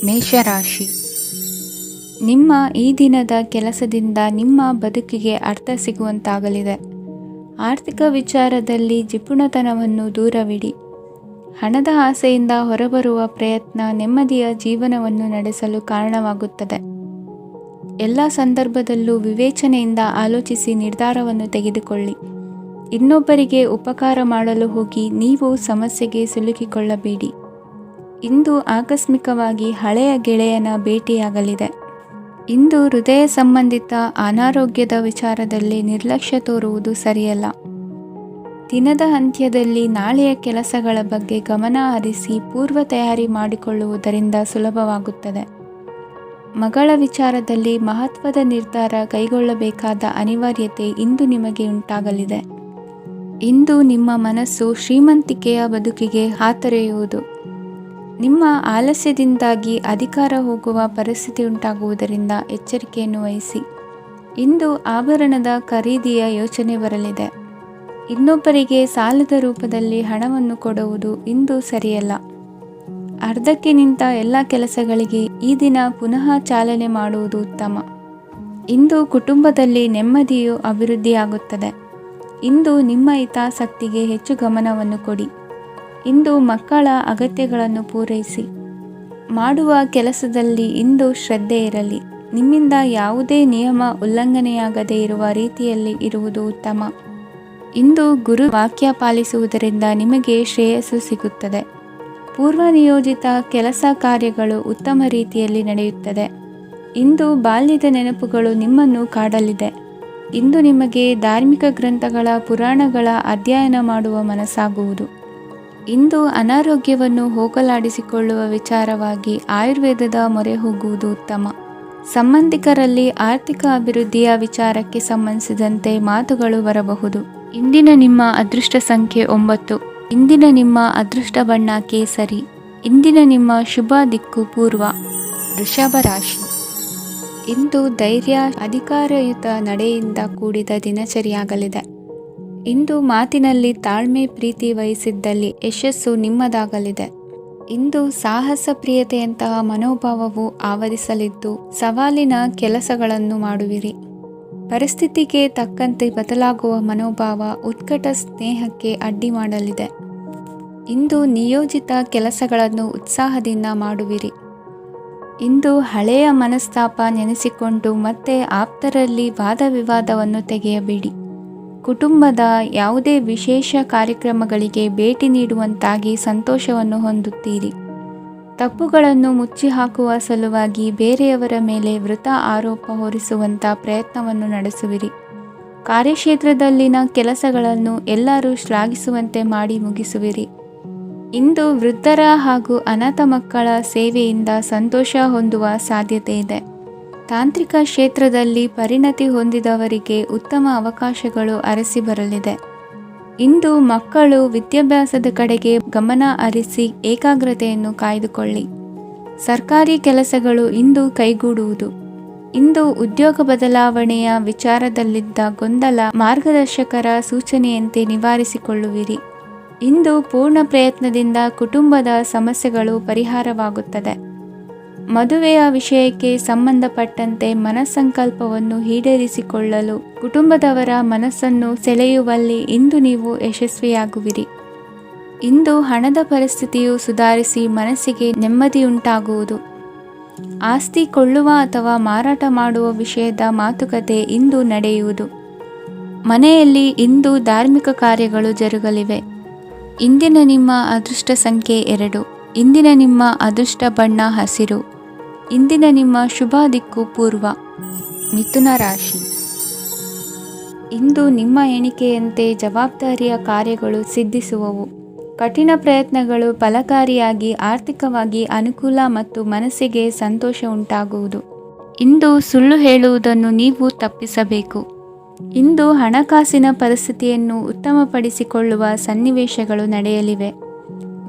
ಮೇಷರಾಶಿ. ನಿಮ್ಮ ಈ ದಿನದ ಕೆಲಸದಿಂದ ನಿಮ್ಮ ಬದುಕಿಗೆ ಅರ್ಥ ಸಿಗುವಂತಾಗಲಿದೆ. ಆರ್ಥಿಕ ವಿಚಾರದಲ್ಲಿ ಜಿಪುಣತನವನ್ನು ದೂರವಿಡಿ. ಹಣದ ಆಸೆಯಿಂದ ಹೊರಬರುವ ಪ್ರಯತ್ನ ನೆಮ್ಮದಿಯ ಜೀವನವನ್ನು ನಡೆಸಲು ಕಾರಣವಾಗುತ್ತದೆ. ಎಲ್ಲ ಸಂದರ್ಭದಲ್ಲೂ ವಿವೇಚನೆಯಿಂದ ಆಲೋಚಿಸಿ ನಿರ್ಧಾರವನ್ನು ತೆಗೆದುಕೊಳ್ಳಿ. ಇನ್ನೊಬ್ಬರಿಗೆ ಉಪಕಾರ ಮಾಡಲು ಹೋಗಿ ನೀವು ಸಮಸ್ಯೆಗೆ ಸಿಲುಕಿಕೊಳ್ಳಬೇಡಿ. ಇಂದು ಆಕಸ್ಮಿಕವಾಗಿ ಹಳೆಯ ಗೆಳೆಯನ ಭೇಟಿಯಾಗಲಿದೆ. ಇಂದು ಹೃದಯ ಸಂಬಂಧಿತ ಅನಾರೋಗ್ಯದ ವಿಚಾರದಲ್ಲಿ ನಿರ್ಲಕ್ಷ್ಯ ತೋರುವುದು ಸರಿಯಲ್ಲ. ದಿನದ ಅಂತ್ಯದಲ್ಲಿ ನಾಳೆಯ ಕೆಲಸಗಳ ಬಗ್ಗೆ ಗಮನ ಹರಿಸಿ ಪೂರ್ವ ತಯಾರಿ ಮಾಡಿಕೊಳ್ಳುವುದರಿಂದ ಸುಲಭವಾಗುತ್ತದೆ. ಮಗಳ ವಿಚಾರದಲ್ಲಿ ಮಹತ್ವದ ನಿರ್ಧಾರ ಕೈಗೊಳ್ಳಬೇಕಾದ ಅನಿವಾರ್ಯತೆ ಇಂದು ನಿಮಗೆ ಉಂಟಾಗಲಿದೆ. ಇಂದು ನಿಮ್ಮ ಮನಸ್ಸು ಶ್ರೀಮಂತಿಕೆಯ ಬದುಕಿಗೆ ಹಾತೊರೆಯುವುದು. ನಿಮ್ಮ ಆಲಸ್ಯದಿಂದಾಗಿ ಅಧಿಕಾರ ಹೋಗುವ ಪರಿಸ್ಥಿತಿ ಉಂಟಾಗುವುದರಿಂದ ಎಚ್ಚರಿಕೆಯನ್ನು ವಹಿಸಿ. ಇಂದು ಆಭರಣದ ಖರೀದಿಯ ಯೋಚನೆ ಬರಲಿದೆ. ಇನ್ನೊಬ್ಬರಿಗೆ ಸಾಲದ ರೂಪದಲ್ಲಿ ಹಣವನ್ನು ಕೊಡುವುದು ಇಂದು ಸರಿಯಲ್ಲ. ಅರ್ಧಕ್ಕೆ ನಿಂತ ಎಲ್ಲ ಕೆಲಸಗಳಿಗೆ ಈ ದಿನ ಪುನಃ ಚಾಲನೆ ಮಾಡುವುದು ಉತ್ತಮ. ಇಂದು ಕುಟುಂಬದಲ್ಲಿ ನೆಮ್ಮದಿಯು ಅಭಿವೃದ್ಧಿಯಾಗುತ್ತದೆ. ಇಂದು ನಿಮ್ಮ ಹಿತಾಸಕ್ತಿಗೆ ಹೆಚ್ಚು ಗಮನವನ್ನು ಕೊಡಿ. ಇಂದು ಮಕ್ಕಳ ಅಗತ್ಯಗಳನ್ನು ಪೂರೈಸಿ. ಮಾಡುವ ಕೆಲಸದಲ್ಲಿ ಇಂದು ಶ್ರದ್ಧೆ ಇರಲಿ. ನಿಮ್ಮಿಂದ ಯಾವುದೇ ನಿಯಮ ಉಲ್ಲಂಘನೆಯಾಗದೇ ಇರುವ ರೀತಿಯಲ್ಲಿ ಇರುವುದು ಉತ್ತಮ. ಇಂದು ಗುರು ವಾಕ್ಯ ಪಾಲಿಸುವುದರಿಂದ ನಿಮಗೆ ಶ್ರೇಯಸ್ಸು ಸಿಗುತ್ತದೆ. ಪೂರ್ವ ನಿಯೋಜಿತ ಕೆಲಸ ಕಾರ್ಯಗಳು ಉತ್ತಮ ರೀತಿಯಲ್ಲಿ ನಡೆಯುತ್ತದೆ. ಇಂದು ಬಾಲ್ಯದ ನೆನಪುಗಳು ನಿಮ್ಮನ್ನು ಕಾಡಲಿದೆ. ಇಂದು ನಿಮಗೆ ಧಾರ್ಮಿಕ ಗ್ರಂಥಗಳ ಪುರಾಣಗಳ ಅಧ್ಯಯನ ಮಾಡುವ ಮನಸ್ಸಾಗುವುದು. ಇಂದು ಅನಾರೋಗ್ಯವನ್ನು ಹೋಗಲಾಡಿಸಿಕೊಳ್ಳುವ ವಿಚಾರವಾಗಿ ಆಯುರ್ವೇದದ ಮೊರೆ ಹೋಗುವುದು ಉತ್ತಮ. ಸಂಬಂಧಿಕರಲ್ಲಿ ಆರ್ಥಿಕ ಅಭಿವೃದ್ಧಿಯ ವಿಚಾರಕ್ಕೆ ಸಂಬಂಧಿಸಿದಂತೆ ಮಾತುಗಳು ಬರಬಹುದು. ಇಂದಿನ ನಿಮ್ಮ ಅದೃಷ್ಟ ಸಂಖ್ಯೆ 9. ಇಂದಿನ ನಿಮ್ಮ ಅದೃಷ್ಟ ಬಣ್ಣ ಕೇಸರಿ. ಇಂದಿನ ನಿಮ್ಮ ಶುಭ ದಿಕ್ಕು ಪೂರ್ವ. ವೃಷಭ ರಾಶಿ. ಇಂದು ಧೈರ್ಯ, ಅಧಿಕಾರಯುತ ನಡೆಯಿಂದ ಕೂಡಿದ ದಿನಚರಿಯಾಗಲಿದೆ. ಇಂದು ಮಾತಿನಲ್ಲಿ ತಾಳ್ಮೆ, ಪ್ರೀತಿ ವಹಿಸಿದ್ದಲ್ಲಿ ಯಶಸ್ಸು ನಿಮ್ಮದಾಗಲಿದೆ. ಇಂದು ಸಾಹಸ ಪ್ರಿಯತೆಯಂತಹ ಮನೋಭಾವವು ಆವರಿಸಲಿದ್ದು ಸವಾಲಿನ ಕೆಲಸಗಳನ್ನು ಮಾಡುವಿರಿ. ಪರಿಸ್ಥಿತಿಗೆ ತಕ್ಕಂತೆ ಬದಲಾಗುವ ಮನೋಭಾವ ಉತ್ಕಟ ಸ್ನೇಹಕ್ಕೆ ಅಡ್ಡಿ ಮಾಡಲಿದೆ. ಇಂದು ನಿಯೋಜಿತ ಕೆಲಸಗಳನ್ನು ಉತ್ಸಾಹದಿಂದ ಮಾಡುವಿರಿ. ಇಂದು ಹಳೆಯ ಮನಸ್ತಾಪ ನೆನೆಸಿಕೊಂಡು ಮತ್ತೆ ಆಪ್ತರಲ್ಲಿ ವಾದ ವಿವಾದವನ್ನು ತೆಗೆಯಬೇಡಿ. ಕುಟುಂಬದ ಯಾವುದೇ ವಿಶೇಷ ಕಾರ್ಯಕ್ರಮಗಳಿಗೆ ಭೇಟಿ ನೀಡುವಂತಾಗಿ ಸಂತೋಷವನ್ನು ಹೊಂದುತ್ತೀರಿ. ತಪ್ಪುಗಳನ್ನು ಮುಚ್ಚಿ ಹಾಕುವ ಸಲುವಾಗಿ ಬೇರೆಯವರ ಮೇಲೆ ವೃಥ ಆರೋಪ ಹೊರಿಸುವಂಥ ಪ್ರಯತ್ನವನ್ನು ನಡೆಸುವಿರಿ. ಕಾರ್ಯಕ್ಷೇತ್ರದಲ್ಲಿನ ಕೆಲಸಗಳನ್ನು ಎಲ್ಲರೂ ಶ್ಲಾಘಿಸುವಂತೆ ಮಾಡಿ ಮುಗಿಸುವಿರಿ. ಇಂದು ವೃದ್ಧರ ಹಾಗೂ ಅನಾಥ ಮಕ್ಕಳ ಸೇವೆಯಿಂದ ಸಂತೋಷ ಹೊಂದುವ ಸಾಧ್ಯತೆ ಇದೆ. ತಾಂತ್ರಿಕ ಕ್ಷೇತ್ರದಲ್ಲಿ ಪರಿಣತಿ ಹೊಂದಿದವರಿಗೆ ಉತ್ತಮ ಅವಕಾಶಗಳು ಅರಸಿ ಬರಲಿದೆ. ಇಂದು ಮಕ್ಕಳು ವಿದ್ಯಾಭ್ಯಾಸದ ಕಡೆಗೆ ಗಮನ ಹರಿಸಿ ಏಕಾಗ್ರತೆಯನ್ನು ಕಾಯ್ದುಕೊಳ್ಳಿ. ಸರ್ಕಾರಿ ಕೆಲಸಗಳು ಇಂದು ಕೈಗೂಡುವುದು. ಇಂದು ಉದ್ಯೋಗ ಬದಲಾವಣೆಯ ವಿಚಾರದಲ್ಲಿದ್ದ ಗೊಂದಲ ಮಾರ್ಗದರ್ಶಕರ ಸೂಚನೆಯಂತೆ ನಿವಾರಿಸಿಕೊಳ್ಳುವಿರಿ. ಇಂದು ಪೂರ್ಣ ಪ್ರಯತ್ನದಿಂದ ಕುಟುಂಬದ ಸಮಸ್ಯೆಗಳು ಪರಿಹಾರವಾಗುತ್ತದೆ. ಮದುವೆಯ ವಿಷಯಕ್ಕೆ ಸಂಬಂಧಪಟ್ಟಂತೆ ಮನಸ್ಸಂಕಲ್ಪವನ್ನು ಈಡೇರಿಸಿಕೊಳ್ಳಲು ಕುಟುಂಬದವರ ಮನಸ್ಸನ್ನು ಸೆಳೆಯುವಲ್ಲಿ ಇಂದು ನೀವು ಯಶಸ್ವಿಯಾಗುವಿರಿ. ಇಂದು ಹಣದ ಪರಿಸ್ಥಿತಿಯು ಸುಧಾರಿಸಿ ಮನಸ್ಸಿಗೆ ನೆಮ್ಮದಿಯುಂಟಾಗುವುದು. ಆಸ್ತಿ ಕೊಳ್ಳುವ ಅಥವಾ ಮಾರಾಟ ಮಾಡುವ ವಿಷಯದ ಮಾತುಕತೆ ಇಂದು ನಡೆಯುವುದು. ಮನೆಯಲ್ಲಿ ಇಂದು ಧಾರ್ಮಿಕ ಕಾರ್ಯಗಳು ಜರುಗಲಿವೆ. ಇಂದಿನ ನಿಮ್ಮ ಅದೃಷ್ಟ ಸಂಖ್ಯೆ 2. ಇಂದಿನ ನಿಮ್ಮ ಅದೃಷ್ಟ ಬಣ್ಣ ಹಸಿರು. ಇಂದಿನ ನಿಮ್ಮ ಶುಭ ದಿಕ್ಕು ಪೂರ್ವ. ಮಿಥುನ ರಾಶಿ. ಇಂದು ನಿಮ್ಮ ಎಣಿಕೆಯಂತೆ ಜವಾಬ್ದಾರಿಯ ಕಾರ್ಯಗಳು ಸಿದ್ಧಿಸುವವು. ಕಠಿಣ ಪ್ರಯತ್ನಗಳು ಫಲಕಾರಿಯಾಗಿ ಆರ್ಥಿಕವಾಗಿ ಅನುಕೂಲ ಮತ್ತು ಮನಸ್ಸಿಗೆ ಸಂತೋಷ ಉಂಟಾಗುವುದು. ಇಂದು ಸುಳ್ಳು ಹೇಳುವುದನ್ನು ನೀವು ತಪ್ಪಿಸಬೇಕು. ಇಂದು ಹಣಕಾಸಿನ ಪರಿಸ್ಥಿತಿಯನ್ನು ಉತ್ತಮಪಡಿಸಿಕೊಳ್ಳುವ ಸನ್ನಿವೇಶಗಳು ನಡೆಯಲಿವೆ.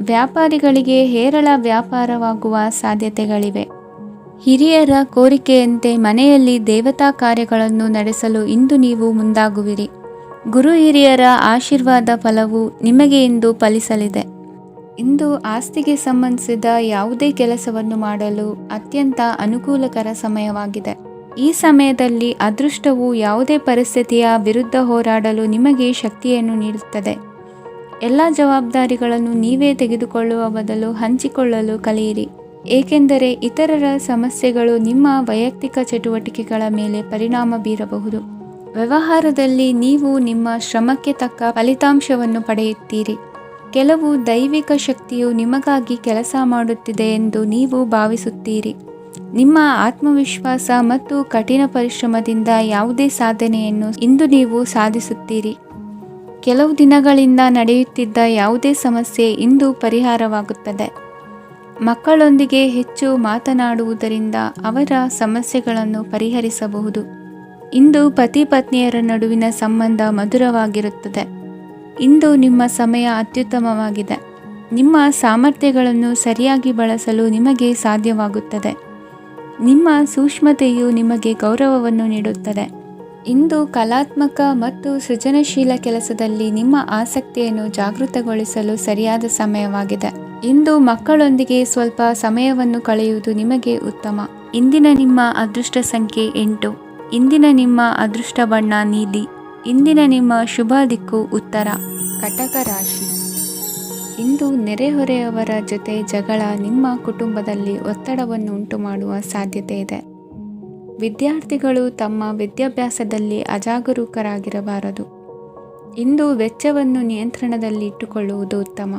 ವ್ಯಾಪಾರಿಗಳಿಗೆ ಹೇರಳ ವ್ಯಾಪಾರವಾಗುವ ಸಾಧ್ಯತೆಗಳಿವೆ. ಹಿರಿಯರ ಕೋರಿಕೆಯಂತೆ ಮನೆಯಲ್ಲಿ ದೇವತಾ ಕಾರ್ಯಗಳನ್ನು ನಡೆಸಲು ಇಂದು ನೀವು ಮುಂದಾಗುವಿರಿ. ಗುರು ಹಿರಿಯರ ಆಶೀರ್ವಾದ ಫಲವು ನಿಮಗೆ ಇಂದು ಫಲಿಸಲಿದೆ. ಇಂದು ಆಸ್ತಿಗೆ ಸಂಬಂಧಿಸಿದ ಯಾವುದೇ ಕೆಲಸವನ್ನು ಮಾಡಲು ಅತ್ಯಂತ ಅನುಕೂಲಕರ ಸಮಯವಾಗಿದೆ. ಈ ಸಮಯದಲ್ಲಿ ಅದೃಷ್ಟವು ಯಾವುದೇ ಪರಿಸ್ಥಿತಿಯ ವಿರುದ್ಧ ಹೋರಾಡಲು ನಿಮಗೆ ಶಕ್ತಿಯನ್ನು ನೀಡುತ್ತದೆ. ಎಲ್ಲ ಜವಾಬ್ದಾರಿಗಳನ್ನು ನೀವೇ ತೆಗೆದುಕೊಳ್ಳುವ ಬದಲು ಹಂಚಿಕೊಳ್ಳಲು ಕಲಿಯಿರಿ, ಏಕೆಂದರೆ ಇತರರ ಸಮಸ್ಯೆಗಳು ನಿಮ್ಮ ವೈಯಕ್ತಿಕ ಚಟುವಟಿಕೆಗಳ ಮೇಲೆ ಪರಿಣಾಮ ಬೀರಬಹುದು. ವ್ಯವಹಾರದಲ್ಲಿ ನೀವು ನಿಮ್ಮ ಶ್ರಮಕ್ಕೆ ತಕ್ಕ ಫಲಿತಾಂಶವನ್ನು ಪಡೆಯುತ್ತೀರಿ. ಕೆಲವು ದೈವಿಕ ಶಕ್ತಿಯು ನಿಮಗಾಗಿ ಕೆಲಸ ಮಾಡುತ್ತಿದೆ ಎಂದು ನೀವು ಭಾವಿಸುತ್ತೀರಿ. ನಿಮ್ಮ ಆತ್ಮವಿಶ್ವಾಸ ಮತ್ತು ಕಠಿಣ ಪರಿಶ್ರಮದಿಂದ ಯಾವುದೇ ಸಾಧನೆಯನ್ನು ಇಂದು ನೀವು ಸಾಧಿಸುತ್ತೀರಿ. ಕೆಲವು ದಿನಗಳಿಂದ ನಡೆಯುತ್ತಿದ್ದ ಯಾವುದೇ ಸಮಸ್ಯೆ ಇಂದು ಪರಿಹಾರವಾಗುತ್ತದೆ. ಮಕ್ಕಳೊಂದಿಗೆ ಹೆಚ್ಚು ಮಾತನಾಡುವುದರಿಂದ ಅವರ ಸಮಸ್ಯೆಗಳನ್ನು ಪರಿಹರಿಸಬಹುದು. ಇಂದು ಪತಿ ಪತ್ನಿಯರ ನಡುವಿನ ಸಂಬಂಧ ಮಧುರವಾಗಿರುತ್ತದೆ. ಇಂದು ನಿಮ್ಮ ಸಮಯ ಅತ್ಯುತ್ತಮವಾಗಿದೆ. ನಿಮ್ಮ ಸಾಮರ್ಥ್ಯಗಳನ್ನು ಸರಿಯಾಗಿ ಬಳಸಲು ನಿಮಗೆ ಸಾಧ್ಯವಾಗುತ್ತದೆ. ನಿಮ್ಮ ಸೂಕ್ಷ್ಮತೆಯು ನಿಮಗೆ ಗೌರವವನ್ನು ನೀಡುತ್ತದೆ. ಇಂದು ಕಲಾತ್ಮಕ ಮತ್ತು ಸೃಜನಶೀಲ ಕೆಲಸದಲ್ಲಿ ನಿಮ್ಮ ಆಸಕ್ತಿಯನ್ನು ಜಾಗೃತಗೊಳಿಸಲು ಸರಿಯಾದ ಸಮಯವಾಗಿದೆ. ಇಂದು ಮಕ್ಕಳೊಂದಿಗೆ ಸ್ವಲ್ಪ ಸಮಯವನ್ನು ಕಳೆಯುವುದು ನಿಮಗೆ ಉತ್ತಮ. ಇಂದಿನ ನಿಮ್ಮ ಅದೃಷ್ಟ ಸಂಖ್ಯೆ 8. ಇಂದಿನ ನಿಮ್ಮ ಅದೃಷ್ಟ ಬಣ್ಣ ನೀಲಿ. ಇಂದಿನ ನಿಮ್ಮ ಶುಭ ದಿಕ್ಕು ಉತ್ತರ. ಕಟಕ ರಾಶಿ. ಇಂದು ನೆರೆಹೊರೆಯವರ ಜೊತೆ ಜಗಳ ನಿಮ್ಮ ಕುಟುಂಬದಲ್ಲಿ ಒತ್ತಡವನ್ನು ಉಂಟು ಮಾಡುವ ಸಾಧ್ಯತೆ ಇದೆ. ವಿದ್ಯಾರ್ಥಿಗಳು ತಮ್ಮ ವಿದ್ಯಾಭ್ಯಾಸದಲ್ಲಿ ಅಜಾಗರೂಕರಾಗಿರಬಾರದು. ಇಂದು ವೆಚ್ಚವನ್ನು ನಿಯಂತ್ರಣದಲ್ಲಿ ಇಟ್ಟುಕೊಳ್ಳುವುದು ಉತ್ತಮ.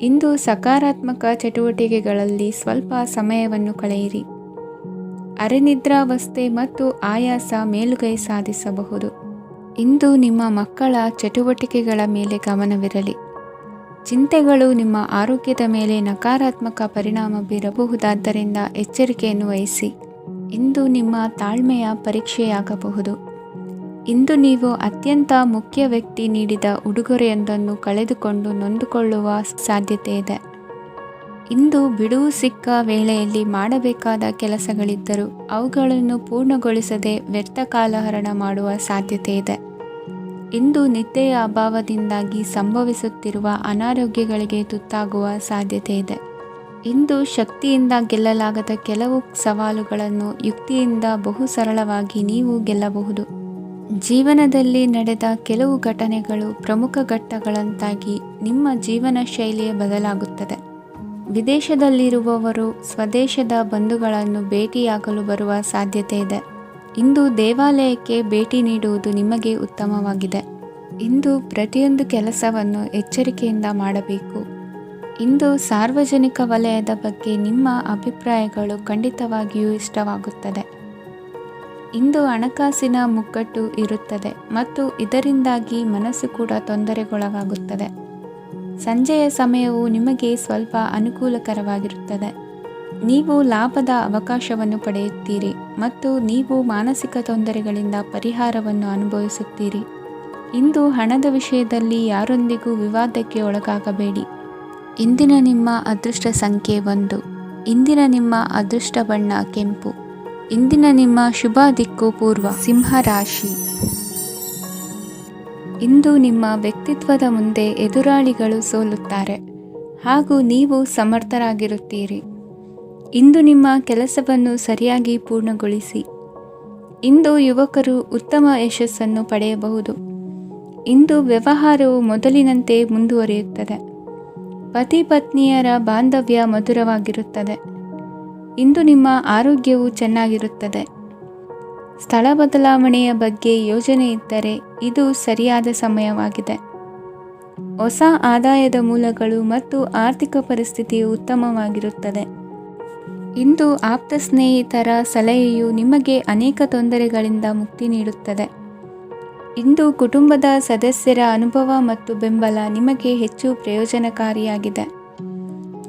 ಇಂದು ಸಕಾರಾತ್ಮಕ ಚಟುವಟಿಕೆಗಳಲ್ಲಿ ಸ್ವಲ್ಪ ಸಮಯವನ್ನು ಕಳೆಯಿರಿ. ಅರೆನಿದ್ರಾವಸ್ಥೆ ಮತ್ತು ಆಯಾಸ ಮೇಲುಗೈ ಸಾಧಿಸಬಹುದು. ಇಂದು ನಿಮ್ಮ ಮಕ್ಕಳ ಚಟುವಟಿಕೆಗಳ ಮೇಲೆ ಗಮನವಿರಲಿ. ಚಿಂತೆಗಳು ನಿಮ್ಮ ಆರೋಗ್ಯದ ಮೇಲೆ ನಕಾರಾತ್ಮಕ ಪರಿಣಾಮ ಬೀರಬಹುದಾದ್ದರಿಂದ ಎಚ್ಚರಿಕೆಯನ್ನು ವಹಿಸಿ. ಇಂದು ನಿಮ್ಮ ತಾಳ್ಮೆಯ ಪರೀಕ್ಷೆಯಾಗಬಹುದು. ಇಂದು ನೀವು ಅತ್ಯಂತ ಮುಖ್ಯ ವ್ಯಕ್ತಿ ನೀಡಿದ ಉಡುಗೊರೆಯೊಂದನ್ನು ಕಳೆದುಕೊಂಡು ನೊಂದುಕೊಳ್ಳುವ ಸಾಧ್ಯತೆ ಇದೆ. ಇಂದು ಬಿಡುವು ಸಿಕ್ಕ ವೇಳೆಯಲ್ಲಿ ಮಾಡಬೇಕಾದ ಕೆಲಸಗಳಿದ್ದರೂ ಅವುಗಳನ್ನು ಪೂರ್ಣಗೊಳಿಸದೆ ವ್ಯರ್ಥ ಕಾಲಹರಣ ಮಾಡುವ ಸಾಧ್ಯತೆ ಇದೆ. ಇಂದು ನಿದ್ದೆಯ ಅಭಾವದಿಂದಾಗಿ ಸಂಭವಿಸುತ್ತಿರುವ ಅನಾರೋಗ್ಯಗಳಿಗೆ ತುತ್ತಾಗುವ ಸಾಧ್ಯತೆ ಇದೆ. ಇಂದು ಶಕ್ತಿಯಿಂದ ಗೆಲ್ಲಲಾಗದ ಕೆಲವು ಸವಾಲುಗಳನ್ನು ಯುಕ್ತಿಯಿಂದ ಬಹು ಸರಳವಾಗಿ ನೀವು ಗೆಲ್ಲಬಹುದು. ಜೀವನದಲ್ಲಿ ನಡೆದ ಕೆಲವು ಘಟನೆಗಳು ಪ್ರಮುಖ ಘಟ್ಟಗಳಂತಾಗಿ ನಿಮ್ಮ ಜೀವನ ಶೈಲಿಯೇ ಬದಲಾಗುತ್ತದೆ. ವಿದೇಶದಲ್ಲಿರುವವರು ಸ್ವದೇಶದ ಬಂಧುಗಳನ್ನು ಭೇಟಿಯಾಗಲು ಬರುವ ಸಾಧ್ಯತೆ ಇದೆ. ಇಂದು ದೇವಾಲಯಕ್ಕೆ ಭೇಟಿ ನೀಡುವುದು ನಿಮಗೆ ಉತ್ತಮವಾಗಿದೆ. ಇಂದು ಪ್ರತಿಯೊಂದು ಕೆಲಸವನ್ನು ಎಚ್ಚರಿಕೆಯಿಂದ ಮಾಡಬೇಕು. ಇಂದು ಸಾರ್ವಜನಿಕ ವಲಯದ ಬಗ್ಗೆ ನಿಮ್ಮ ಅಭಿಪ್ರಾಯಗಳು ಖಂಡಿತವಾಗಿಯೂ ಇಷ್ಟವಾಗುತ್ತದೆ. ಇಂದು ಹಣಕಾಸಿನ ಮುಗ್ಗಟ್ಟು ಇರುತ್ತದೆ ಮತ್ತು ಇದರಿಂದಾಗಿ ಮನಸ್ಸು ಕೂಡ ತೊಂದರೆಗೊಳಗಾಗುತ್ತದೆ. ಸಂಜೆಯ ಸಮಯವು ನಿಮಗೆ ಸ್ವಲ್ಪ ಅನುಕೂಲಕರವಾಗಿರುತ್ತದೆ. ನೀವು ಲಾಭದ ಅವಕಾಶವನ್ನು ಪಡೆಯುತ್ತೀರಿ ಮತ್ತು ನೀವು ಮಾನಸಿಕ ತೊಂದರೆಗಳಿಂದ ಪರಿಹಾರವನ್ನು ಅನುಭವಿಸುತ್ತೀರಿ. ಇಂದು ಹಣದ ವಿಷಯದಲ್ಲಿ ಯಾರೊಂದಿಗೂ ವಿವಾದಕ್ಕೆ ಒಳಗಾಗಬೇಡಿ. ಇಂದಿನ ನಿಮ್ಮ ಅದೃಷ್ಟ ಸಂಖ್ಯೆ 1. ಇಂದಿನ ನಿಮ್ಮ ಅದೃಷ್ಟ ಬಣ್ಣ ಕೆಂಪು. ಇಂದಿನ ನಿಮ್ಮ ಶುಭ ದಿಕ್ಕು ಪೂರ್ವ. ಸಿಂಹ ರಾಶಿ. ಇಂದು ನಿಮ್ಮ ವ್ಯಕ್ತಿತ್ವದ ಮುಂದೆ ಎದುರಾಳಿಗಳು ಸೋಲುತ್ತಾರೆ ಹಾಗೂ ನೀವು ಸಮರ್ಥರಾಗಿರುತ್ತೀರಿ. ಇಂದು ನಿಮ್ಮ ಕೆಲಸವನ್ನು ಸರಿಯಾಗಿ ಪೂರ್ಣಗೊಳಿಸಿ. ಇಂದು ಯುವಕರು ಉತ್ತಮ ಯಶಸ್ಸನ್ನು ಪಡೆಯಬಹುದು. ಇಂದು ವ್ಯವಹಾರವು ಮೊದಲಿನಂತೆ ಮುಂದುವರಿಯುತ್ತದೆ. ಪತಿ ಪತ್ನಿಯರ ಬಾಂಧವ್ಯ ಮಧುರವಾಗಿರುತ್ತದೆ. ಇಂದು ನಿಮ್ಮ ಆರೋಗ್ಯವು ಚೆನ್ನಾಗಿರುತ್ತದೆ. ಸ್ಥಳ ಬದಲಾವಣೆಯ ಬಗ್ಗೆ ಯೋಜನೆ ಇದ್ದರೆ ಇದು ಸರಿಯಾದ ಸಮಯವಾಗಿದೆ. ಹೊಸ ಆದಾಯದ ಮೂಲಗಳು ಮತ್ತು ಆರ್ಥಿಕ ಪರಿಸ್ಥಿತಿಯು ಉತ್ತಮವಾಗಿರುತ್ತದೆ. ಇಂದು ಆಪ್ತ ಸ್ನೇಹಿತರ ಸಲಹೆಯು ನಿಮಗೆ ಅನೇಕ ತೊಂದರೆಗಳಿಂದ ಮುಕ್ತಿ ನೀಡುತ್ತದೆ. ಇಂದು ಕುಟುಂಬದ ಸದಸ್ಯರ ಅನುಭವ ಮತ್ತು ಬೆಂಬಲ ನಿಮಗೆ ಹೆಚ್ಚು ಪ್ರಯೋಜನಕಾರಿಯಾಗಿದೆ.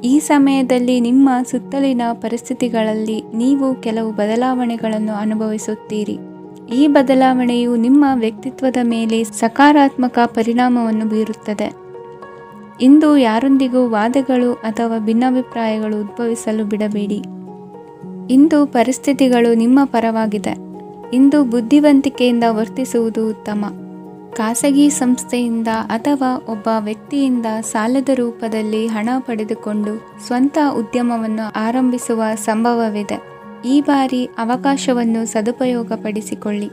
ಈ ಸಮಯದಲ್ಲಿ ನಿಮ್ಮ ಸುತ್ತಲಿನ ಪರಿಸ್ಥಿತಿಗಳಲ್ಲಿ ನೀವು ಕೆಲವು ಬದಲಾವಣೆಗಳನ್ನು ಅನುಭವಿಸುತ್ತೀರಿ. ಈ ಬದಲಾವಣೆಯು ನಿಮ್ಮ ವ್ಯಕ್ತಿತ್ವದ ಮೇಲೆ ಸಕಾರಾತ್ಮಕ ಪರಿಣಾಮವನ್ನು ಬೀರುತ್ತದೆ. ಇಂದು ಯಾರೊಂದಿಗೂ ವಾದಗಳು ಅಥವಾ ಭಿನ್ನಾಭಿಪ್ರಾಯಗಳು ಉದ್ಭವಿಸಲು ಬಿಡಬೇಡಿ. ಇಂದು ಪರಿಸ್ಥಿತಿಗಳು ನಿಮ್ಮ ಪರವಾಗಿದೆ. ಇಂದು ಬುದ್ಧಿವಂತಿಕೆಯಿಂದ ವರ್ತಿಸುವುದು ಉತ್ತಮ. ಖಾಸಗಿ ಸಂಸ್ಥೆಯಿಂದ ಅಥವಾ ಒಬ್ಬ ವ್ಯಕ್ತಿಯಿಂದ ಸಾಲದ ರೂಪದಲ್ಲಿ ಹಣ ಪಡೆದುಕೊಂಡು ಸ್ವಂತ ಉದ್ಯಮವನ್ನು ಆರಂಭಿಸುವ ಸಂಭವವಿದೆ. ಈ ಬಾರಿ ಅವಕಾಶವನ್ನು ಸದುಪಯೋಗಪಡಿಸಿಕೊಳ್ಳಿ.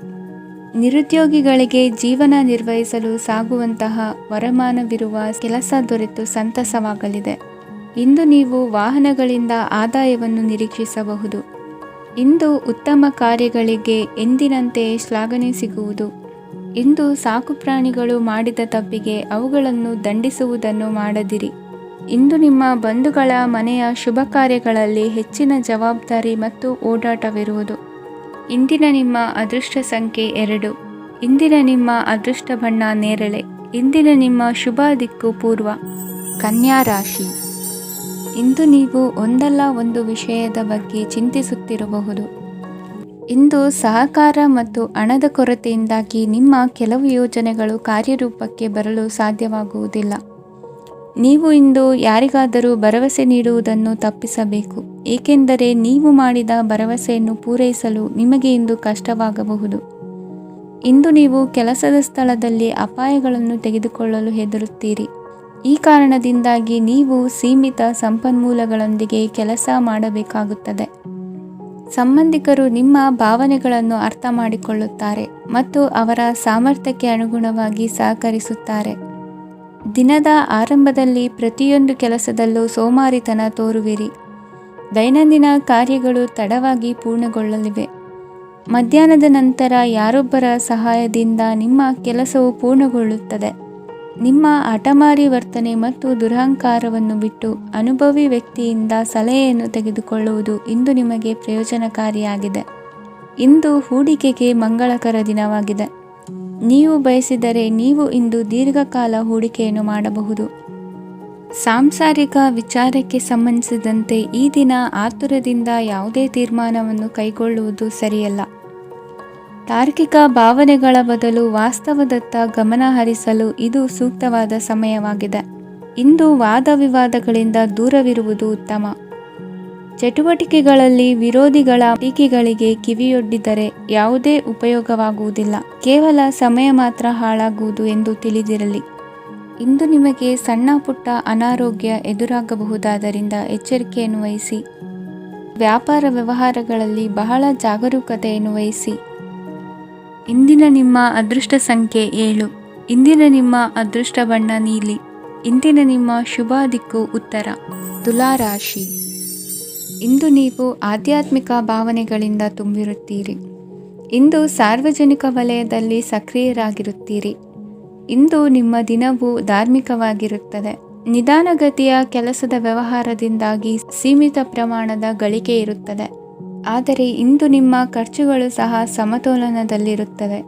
ನಿರುದ್ಯೋಗಿಗಳಿಗೆ ಜೀವನ ನಿರ್ವಹಿಸಲು ಸಾಗುವಂತಹ ವರಮಾನವಿರುವ ಕೆಲಸ ದೊರೆತು ಸಂತಸವಾಗಲಿದೆ. ಇಂದು ನೀವು ವಾಹನಗಳಿಂದ ಆದಾಯವನ್ನು ನಿರೀಕ್ಷಿಸಬಹುದು. ಇಂದು ಉತ್ತಮ ಕಾರ್ಯಗಳಿಗೆ ಎಂದಿನಂತೆಯೇ ಶ್ಲಾಘನೆ ಸಿಗುವುದು. ಇಂದು ಸಾಕುಪ್ರಾಣಿಗಳು ಮಾಡಿದ ತಪ್ಪಿಗೆ ಅವುಗಳನ್ನು ದಂಡಿಸುವುದನ್ನು ಮಾಡದಿರಿ. ಇಂದು ನಿಮ್ಮ ಬಂಧುಗಳ ಮನೆಯ ಶುಭ ಕಾರ್ಯಗಳಲ್ಲಿ ಹೆಚ್ಚಿನ ಜವಾಬ್ದಾರಿ ಮತ್ತು ಓಡಾಟವಿರುವುದು. ಇಂದಿನ ನಿಮ್ಮ ಅದೃಷ್ಟ ಸಂಖ್ಯೆ 2. ಇಂದಿನ ನಿಮ್ಮ ಅದೃಷ್ಟ ಬಣ್ಣ ನೇರಳೆ. ಇಂದಿನ ನಿಮ್ಮ ಶುಭ ದಿಕ್ಕು ಪೂರ್ವ. ಕನ್ಯಾ ರಾಶಿ. ಇಂದು ನೀವು ಒಂದಲ್ಲ ಒಂದು ವಿಷಯದ ಬಗ್ಗೆ ಚಿಂತಿಸುತ್ತಿರಬಹುದು. ಇಂದು ಸಹಕಾರ ಮತ್ತು ಹಣದ ಕೊರತೆಯಿಂದಾಗಿ ನಿಮ್ಮ ಕೆಲವು ಯೋಜನೆಗಳು ಕಾರ್ಯರೂಪಕ್ಕೆ ಬರಲು ಸಾಧ್ಯವಾಗುವುದಿಲ್ಲ. ನೀವು ಇಂದು ಯಾರಿಗಾದರೂ ಭರವಸೆ ನೀಡುವುದನ್ನು ತಪ್ಪಿಸಬೇಕು, ಏಕೆಂದರೆ ನೀವು ಮಾಡಿದ ಭರವಸೆಯನ್ನು ಪೂರೈಸಲು ನಿಮಗೆ ಇಂದು ಕಷ್ಟವಾಗಬಹುದು. ಇಂದು ನೀವು ಕೆಲಸದ ಸ್ಥಳದಲ್ಲಿ ಅಪಾಯಗಳನ್ನು ತೆಗೆದುಕೊಳ್ಳಲು ಹೆದರುತ್ತೀರಿ. ಈ ಕಾರಣದಿಂದಾಗಿ ನೀವು ಸೀಮಿತ ಸಂಪನ್ಮೂಲಗಳೊಂದಿಗೆ ಕೆಲಸ ಮಾಡಬೇಕಾಗುತ್ತದೆ. ಸಂಬಂಧಿಕರು ನಿಮ್ಮ ಭಾವನೆಗಳನ್ನು ಅರ್ಥ ಮಾಡಿಕೊಳ್ಳುತ್ತಾರೆ ಮತ್ತು ಅವರ ಸಾಮರ್ಥ್ಯಕ್ಕೆ ಅನುಗುಣವಾಗಿ ಸಹಕರಿಸುತ್ತಾರೆ. ದಿನದ ಆರಂಭದಲ್ಲಿ ಪ್ರತಿಯೊಂದು ಕೆಲಸದಲ್ಲೂ ಸೋಮಾರಿತನ ತೋರುವಿರಿ. ದೈನಂದಿನ ಕಾರ್ಯಗಳು ತಡವಾಗಿ ಪೂರ್ಣಗೊಳ್ಳಲಿವೆ. ಮಧ್ಯಾಹ್ನದ ನಂತರ ಯಾರೊಬ್ಬರ ಸಹಾಯದಿಂದ ನಿಮ್ಮ ಕೆಲಸವು ಪೂರ್ಣಗೊಳ್ಳುತ್ತದೆ. ನಿಮ್ಮ ಹಠಮಾರಿ ವರ್ತನೆ ಮತ್ತು ದುರಹಂಕಾರವನ್ನು ಬಿಟ್ಟು ಅನುಭವಿ ವ್ಯಕ್ತಿಯಿಂದ ಸಲಹೆಯನ್ನು ತೆಗೆದುಕೊಳ್ಳುವುದು ಇಂದು ನಿಮಗೆ ಪ್ರಯೋಜನಕಾರಿಯಾಗಿದೆ. ಇಂದು ಹೂಡಿಕೆಗೆ ಮಂಗಳಕರ ದಿನವಾಗಿದೆ. ನೀವು ಬಯಸಿದರೆ ನೀವು ಇಂದು ದೀರ್ಘಕಾಲ ಹೂಡಿಕೆಯನ್ನು ಮಾಡಬಹುದು. ಸಾಂಸಾರಿಕ ವಿಚಾರಕ್ಕೆ ಸಂಬಂಧಿಸಿದಂತೆ ಈ ದಿನ ಆತುರದಿಂದ ಯಾವುದೇ ತೀರ್ಮಾನವನ್ನು ಕೈಗೊಳ್ಳುವುದು ಸರಿಯಲ್ಲ. ತಾರ್ಕಿಕ ಭಾವನೆಗಳ ಬದಲು ವಾಸ್ತವದತ್ತ ಗಮನ ಹರಿಸಲು ಇದು ಸೂಕ್ತವಾದ ಸಮಯವಾಗಿದೆ. ಇಂದು ವಾದ ವಿವಾದಗಳಿಂದ ದೂರವಿರುವುದು ಉತ್ತಮ. ಚಟುವಟಿಕೆಗಳಲ್ಲಿ ವಿರೋಧಿಗಳ ಟೀಕೆಗಳಿಗೆ ಕಿವಿಯೊಡ್ಡಿದರೆ ಯಾವುದೇ ಉಪಯೋಗವಾಗುವುದಿಲ್ಲ, ಕೇವಲ ಸಮಯ ಮಾತ್ರ ಹಾಳಾಗುವುದು ಎಂದು ತಿಳಿದಿರಲಿ. ಇಂದು ನಿಮಗೆ ಸಣ್ಣ ಪುಟ್ಟ ಅನಾರೋಗ್ಯ ಎದುರಾಗಬಹುದಾದ್ದರಿಂದ ಎಚ್ಚರಿಕೆಯನ್ನು ವಹಿಸಿ. ವ್ಯಾಪಾರ ವ್ಯವಹಾರಗಳಲ್ಲಿ ಬಹಳ ಜಾಗರೂಕತೆಯನ್ನು ವಹಿಸಿ. ಇಂದಿನ ನಿಮ್ಮ ಅದೃಷ್ಟ ಸಂಖ್ಯೆ 7. ಇಂದಿನ ನಿಮ್ಮ ಅದೃಷ್ಟ ಬಣ್ಣ ನೀಲಿ. ಇಂದಿನ ನಿಮ್ಮ ಶುಭ ದಿಕ್ಕು ಉತ್ತರ. ತುಲಾ ರಾಶಿ. ಇಂದು ನೀವು ಆಧ್ಯಾತ್ಮಿಕ ಭಾವನೆಗಳಿಂದ ತುಂಬಿರುತ್ತೀರಿ. ಇಂದು ಸಾರ್ವಜನಿಕ ವಲಯದಲ್ಲಿ ಸಕ್ರಿಯರಾಗಿರುತ್ತೀರಿ. ಇಂದು ನಿಮ್ಮ ದಿನವು ಧಾರ್ಮಿಕವಾಗಿರುತ್ತದೆ. ನಿಧಾನಗತಿಯ ಕೆಲಸದ ವ್ಯವಹಾರದಿಂದಾಗಿ ಸೀಮಿತ ಪ್ರಮಾಣದ ಗಳಿಕೆ ಇರುತ್ತದೆ. ಆದರೆ ಇಂದು ನಿಮ್ಮ ಖರ್ಚುಗಳು ಸಹ ಸಮತೋಲನದಲ್ಲಿರುತ್ತವೆ.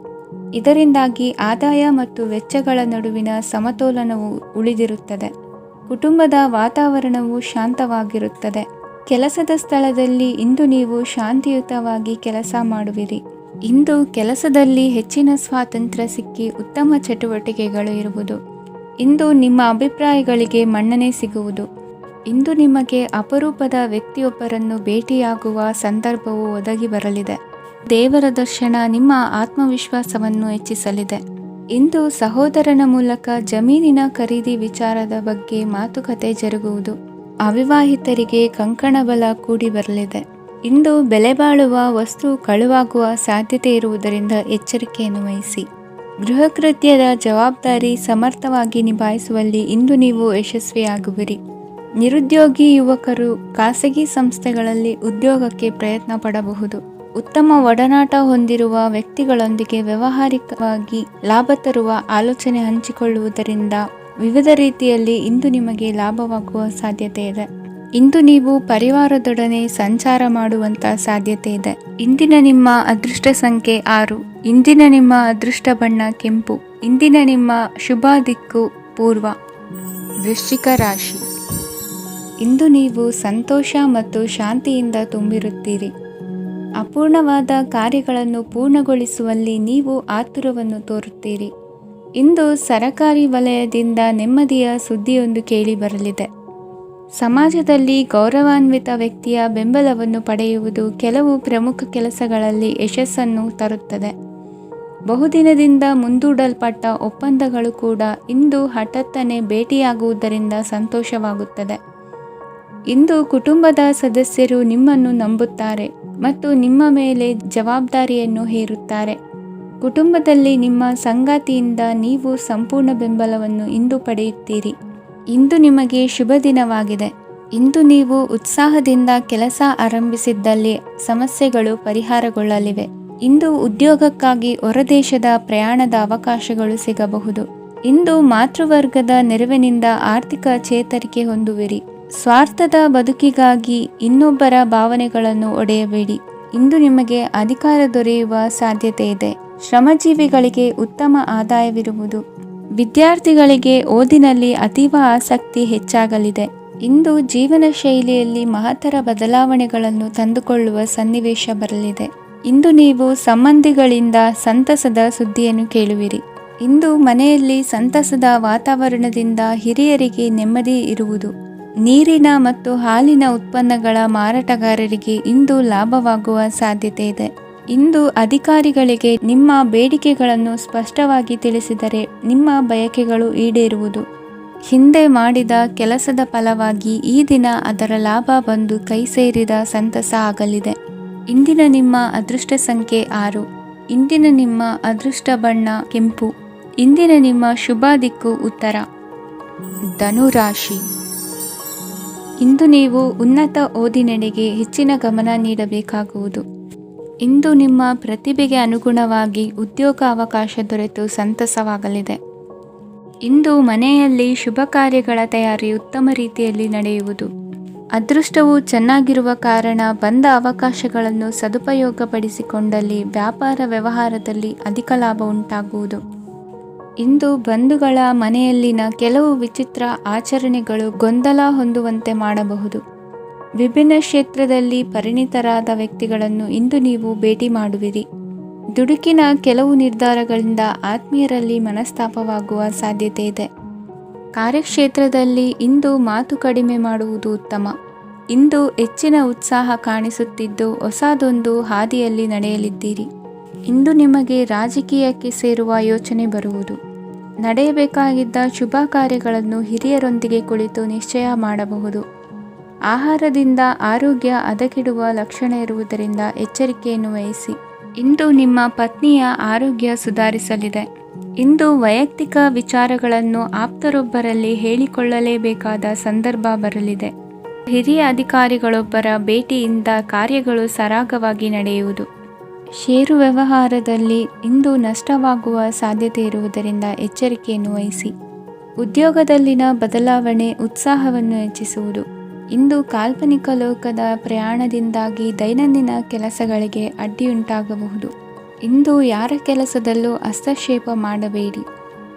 ಇದರಿಂದಾಗಿ ಆದಾಯ ಮತ್ತು ವೆಚ್ಚಗಳ ನಡುವಿನ ಸಮತೋಲನವು ಉಳಿದಿರುತ್ತದೆ. ಕುಟುಂಬದ ವಾತಾವರಣವು ಶಾಂತವಾಗಿರುತ್ತದೆ. ಕೆಲಸದ ಸ್ಥಳದಲ್ಲಿ ಇಂದು ನೀವು ಶಾಂತಿಯುತವಾಗಿ ಕೆಲಸ ಮಾಡುವಿರಿ. ಇಂದು ಕೆಲಸದಲ್ಲಿ ಹೆಚ್ಚಿನ ಸ್ವಾತಂತ್ರ್ಯ ಸಿಕ್ಕಿ ಉತ್ತಮ ಚಟುವಟಿಕೆಗಳು ಇರುವುದು. ಇಂದು ನಿಮ್ಮ ಅಭಿಪ್ರಾಯಗಳಿಗೆ ಮನ್ನಣೆ ಸಿಗುವುದು. ಇಂದು ನಿಮಗೆ ಅಪರೂಪದ ವ್ಯಕ್ತಿಯೊಬ್ಬರನ್ನು ಭೇಟಿಯಾಗುವ ಸಂದರ್ಭವು ಒದಗಿ ಬರಲಿದೆ. ದೇವರ ದರ್ಶನ ನಿಮ್ಮ ಆತ್ಮವಿಶ್ವಾಸವನ್ನು ಹೆಚ್ಚಿಸಲಿದೆ. ಇಂದು ಸಹೋದರನ ಮೂಲಕ ಜಮೀನಿನ ಖರೀದಿ ವಿಚಾರದ ಬಗ್ಗೆ ಮಾತುಕತೆ ಜರುಗುವುದು. ಅವಿವಾಹಿತರಿಗೆ ಕಂಕಣ ಬಲ ಕೂಡಿ ಬರಲಿದೆ. ಇಂದು ಬೆಲೆ ಬಾಳುವ ವಸ್ತು ಕಳುವಾಗುವ ಸಾಧ್ಯತೆ ಇರುವುದರಿಂದ ಎಚ್ಚರಿಕೆಯನ್ನು ವಹಿಸಿ. ಗೃಹ ಕೃತ್ಯದ ಜವಾಬ್ದಾರಿ ಸಮರ್ಥವಾಗಿ ನಿಭಾಯಿಸುವಲ್ಲಿ ಇಂದು ನೀವು ಯಶಸ್ವಿಯಾಗುವಿರಿ. ನಿರುದ್ಯೋಗಿ ಯುವಕರು ಖಾಸಗಿ ಸಂಸ್ಥೆಗಳಲ್ಲಿ ಉದ್ಯೋಗಕ್ಕೆ ಪ್ರಯತ್ನ ಪಡಬಹುದು. ಉತ್ತಮ ಒಡನಾಟ ಹೊಂದಿರುವ ವ್ಯಕ್ತಿಗಳೊಂದಿಗೆ ವ್ಯಾವಹಾರಿಕವಾಗಿ ಲಾಭ ತರುವ ಆಲೋಚನೆ ಹಂಚಿಕೊಳ್ಳುವುದರಿಂದ ವಿವಿಧ ರೀತಿಯಲ್ಲಿ ಇಂದು ನಿಮಗೆ ಲಾಭವಾಗುವ ಸಾಧ್ಯತೆ ಇದೆ. ಇಂದು ನೀವು ಪರಿವಾರದೊಡನೆ ಸಂಚಾರ ಮಾಡುವಂಥ ಸಾಧ್ಯತೆ ಇದೆ. ಇಂದಿನ ನಿಮ್ಮ ಅದೃಷ್ಟ ಸಂಖ್ಯೆ 6. ಇಂದಿನ ನಿಮ್ಮ ಅದೃಷ್ಟ ಬಣ್ಣ ಕೆಂಪು. ಇಂದಿನ ನಿಮ್ಮ ಶುಭ ದಿಕ್ಕು ಪೂರ್ವ. ವೃಶ್ಚಿಕ ರಾಶಿ. ಇಂದು ನೀವು ಸಂತೋಷ ಮತ್ತು ಶಾಂತಿಯಿಂದ ತುಂಬಿರುತ್ತೀರಿ. ಅಪೂರ್ಣವಾದ ಕಾರ್ಯಗಳನ್ನು ಪೂರ್ಣಗೊಳಿಸುವಲ್ಲಿ ನೀವು ಆತುರವನ್ನು ತೋರುತ್ತೀರಿ. ಇಂದು ಸರಕಾರಿ ವಲಯದಿಂದ ನೆಮ್ಮದಿಯ ಸುದ್ದಿಯೊಂದು ಕೇಳಿ ಬರಲಿದೆ. ಸಮಾಜದಲ್ಲಿ ಗೌರವಾನ್ವಿತ ವ್ಯಕ್ತಿಯ ಬೆಂಬಲವನ್ನು ಪಡೆಯುವುದು ಕೆಲವು ಪ್ರಮುಖ ಕೆಲಸಗಳಲ್ಲಿ ಯಶಸ್ಸನ್ನು ತರುತ್ತದೆ. ಬಹುದಿನದಿಂದ ಮುಂದೂಡಲ್ಪಟ್ಟ ಒಪ್ಪಂದಗಳು ಕೂಡ ಇಂದು ಹಠಾತ್ತನೆ ಭೇಟಿಯಾಗುವುದರಿಂದ ಸಂತೋಷವಾಗುತ್ತದೆ. ಇಂದು ಕುಟುಂಬದ ಸದಸ್ಯರು ನಿಮ್ಮನ್ನು ನಂಬುತ್ತಾರೆ ಮತ್ತು ನಿಮ್ಮ ಮೇಲೆ ಜವಾಬ್ದಾರಿಯನ್ನು ಹೇರುತ್ತಾರೆ. ಕುಟುಂಬದಲ್ಲಿ ನಿಮ್ಮ ಸಂಗಾತಿಯಿಂದ ನೀವು ಸಂಪೂರ್ಣ ಬೆಂಬಲವನ್ನು ಇಂದು ಪಡೆಯುತ್ತೀರಿ. ಇಂದು ನಿಮಗೆ ಶುಭ ದಿನವಾಗಿದೆ. ಇಂದು ನೀವು ಉತ್ಸಾಹದಿಂದ ಕೆಲಸ ಆರಂಭಿಸಿದ್ದಲ್ಲಿ ಸಮಸ್ಯೆಗಳು ಪರಿಹಾರಗೊಳ್ಳಲಿವೆ. ಇಂದು ಉದ್ಯೋಗಕ್ಕಾಗಿ ಹೊರದೇಶದ ಪ್ರಯಾಣದ ಅವಕಾಶಗಳು ಸಿಗಬಹುದು. ಇಂದು ಮಾತೃವರ್ಗದ ನೆರವಿನಿಂದ ಆರ್ಥಿಕ ಚೇತರಿಕೆ ಹೊಂದುವಿರಿ. ಸ್ವಾರ್ಥದ ಬದುಕಿಗಾಗಿ ಇನ್ನೊಬ್ಬರ ಭಾವನೆಗಳನ್ನು ಒಡೆಯಬೇಡಿ. ಇಂದು ನಿಮಗೆ ಅಧಿಕಾರ ದೊರೆಯುವ ಸಾಧ್ಯತೆ ಇದೆ. ಶ್ರಮಜೀವಿಗಳಿಗೆ ಉತ್ತಮ ಆದಾಯವಿರುವುದು. ವಿದ್ಯಾರ್ಥಿಗಳಿಗೆ ಓದಿನಲ್ಲಿ ಅತೀವ ಆಸಕ್ತಿ ಹೆಚ್ಚಾಗಲಿದೆ. ಇಂದು ಜೀವನ ಶೈಲಿಯಲ್ಲಿ ಮಹತ್ತರ ಬದಲಾವಣೆಗಳನ್ನು ತಂದುಕೊಳ್ಳುವ ಸನ್ನಿವೇಶ ಬರಲಿದೆ. ಇಂದು ನೀವು ಸಂಬಂಧಿಗಳಿಂದ ಸಂತಸದ ಸುದ್ದಿಯನ್ನು ಕೇಳುವಿರಿ. ಇಂದು ಮನೆಯಲ್ಲಿ ಸಂತಸದ ವಾತಾವರಣದಿಂದ ಹಿರಿಯರಿಗೆ ನೆಮ್ಮದಿ ಇರುವುದು. ನೀರಿನ ಮತ್ತು ಹಾಲಿನ ಉತ್ಪನ್ನಗಳ ಮಾರಾಟಗಾರರಿಗೆ ಇಂದು ಲಾಭವಾಗುವ ಸಾಧ್ಯತೆ ಇದೆ. ಇಂದು ಅಧಿಕಾರಿಗಳಿಗೆ ನಿಮ್ಮ ಬೇಡಿಕೆಗಳನ್ನು ಸ್ಪಷ್ಟವಾಗಿ ತಿಳಿಸಿದರೆ ನಿಮ್ಮ ಬಯಕೆಗಳು ಈಡೇರುವುದು. ಹಿಂದೆ ಮಾಡಿದ ಕೆಲಸದ ಫಲವಾಗಿ ಈ ದಿನ ಅದರ ಲಾಭ ಬಂದು ಕೈ ಸೇರಿದ ಸಂತಸ ಆಗಲಿದೆ. ಇಂದಿನ ನಿಮ್ಮ ಅದೃಷ್ಟ ಸಂಖ್ಯೆ 6. ಇಂದಿನ ನಿಮ್ಮ ಅದೃಷ್ಟ ಬಣ್ಣ ಕೆಂಪು. ಇಂದಿನ ನಿಮ್ಮ ಶುಭ ದಿಕ್ಕು ಉತ್ತರ. ಧನುರಾಶಿ. ಇಂದು ನೀವು ಉನ್ನತ ಓದಿನೆಡೆಗೆ ಹೆಚ್ಚಿನ ಗಮನ ನೀಡಬೇಕಾಗುವುದು. ಇಂದು ನಿಮ್ಮ ಪ್ರತಿಭೆಗೆ ಅನುಗುಣವಾಗಿ ಉದ್ಯೋಗ ಅವಕಾಶ ದೊರೆತು ಸಂತಸವಾಗಲಿದೆ. ಇಂದು ಮನೆಯಲ್ಲಿ ಶುಭ ಕಾರ್ಯಗಳ ತಯಾರಿ ಉತ್ತಮ ರೀತಿಯಲ್ಲಿ ನಡೆಯುವುದು. ಅದೃಷ್ಟವು ಚೆನ್ನಾಗಿರುವ ಕಾರಣ ಬಂದ ಅವಕಾಶಗಳನ್ನು ಸದುಪಯೋಗಪಡಿಸಿಕೊಂಡಲ್ಲಿ ವ್ಯಾಪಾರ ವ್ಯವಹಾರದಲ್ಲಿ ಅಧಿಕ ಲಾಭ ಉಂಟಾಗುವುದು. ಇಂದು ಬಂಧುಗಳ ಮನೆಯಲ್ಲಿನ ಕೆಲವು ವಿಚಿತ್ರ ಆಚರಣೆಗಳು ಗೊಂದಲ ಹೊಂದುವಂತೆ ಮಾಡಬಹುದು. ವಿಭಿನ್ನ ಕ್ಷೇತ್ರದಲ್ಲಿ ಪರಿಣಿತರಾದ ವ್ಯಕ್ತಿಗಳನ್ನು ಇಂದು ನೀವು ಭೇಟಿ ಮಾಡುವಿರಿ. ದುಡುಕಿನ ಕೆಲವು ನಿರ್ಧಾರಗಳಿಂದ ಆತ್ಮೀಯರಲ್ಲಿ ಮನಸ್ತಾಪವಾಗುವ ಸಾಧ್ಯತೆ ಇದೆ. ಕಾರ್ಯಕ್ಷೇತ್ರದಲ್ಲಿ ಇಂದು ಮಾತು ಕಡಿಮೆ ಮಾಡುವುದು ಉತ್ತಮ. ಇಂದು ಹೆಚ್ಚಿನ ಉತ್ಸಾಹ ಕಾಣಿಸುತ್ತಿದ್ದು ಹೊಸದೊಂದು ಹಾದಿಯಲ್ಲಿ ನಡೆಯಲಿದ್ದೀರಿ. ಇಂದು ನಿಮಗೆ ರಾಜಕೀಯಕ್ಕೆ ಸೇರುವ ಯೋಚನೆ ಬರುವುದು. ನಡೆಯಬೇಕಾಗಿದ್ದ ಶುಭ ಕಾರ್ಯಗಳನ್ನು ಹಿರಿಯರೊಂದಿಗೆ ಕುಳಿತು ನಿಶ್ಚಯ ಮಾಡಬಹುದು. ಆಹಾರದಿಂದ ಆರೋಗ್ಯ ಹದಗೆಡುವ ಲಕ್ಷಣ ಇರುವುದರಿಂದ ಎಚ್ಚರಿಕೆಯನ್ನು ವಹಿಸಿ. ಇಂದು ನಿಮ್ಮ ಪತ್ನಿಯ ಆರೋಗ್ಯ ಸುಧಾರಿಸಲಿದೆ. ಇಂದು ವೈಯಕ್ತಿಕ ವಿಚಾರಗಳನ್ನು ಆಪ್ತರೊಬ್ಬರಲ್ಲಿ ಹೇಳಿಕೊಳ್ಳಲೇಬೇಕಾದ ಸಂದರ್ಭ ಬರಲಿದೆ. ಹಿರಿಯ ಅಧಿಕಾರಿಗಳೊಬ್ಬರ ಭೇಟಿಯಿಂದ ಕಾರ್ಯಗಳು ಸರಾಗವಾಗಿ ನಡೆಯುವುದು. ಷೇರು ವ್ಯವಹಾರದಲ್ಲಿ ಇಂದು ನಷ್ಟವಾಗುವ ಸಾಧ್ಯತೆ ಇರುವುದರಿಂದ ಎಚ್ಚರಿಕೆಯನ್ನು ವಹಿಸಿ. ಉದ್ಯೋಗದಲ್ಲಿನ ಬದಲಾವಣೆ ಉತ್ಸಾಹವನ್ನು ಹೆಚ್ಚಿಸುವುದು. ಇಂದು ಕಾಲ್ಪನಿಕ ಲೋಕದ ಪ್ರಯಾಣದಿಂದಾಗಿ ದೈನಂದಿನ ಕೆಲಸಗಳಿಗೆ ಅಡ್ಡಿಯುಂಟಾಗಬಹುದು. ಇಂದು ಯಾರ ಕೆಲಸದಲ್ಲೂ ಹಸ್ತಕ್ಷೇಪ ಮಾಡಬೇಡಿ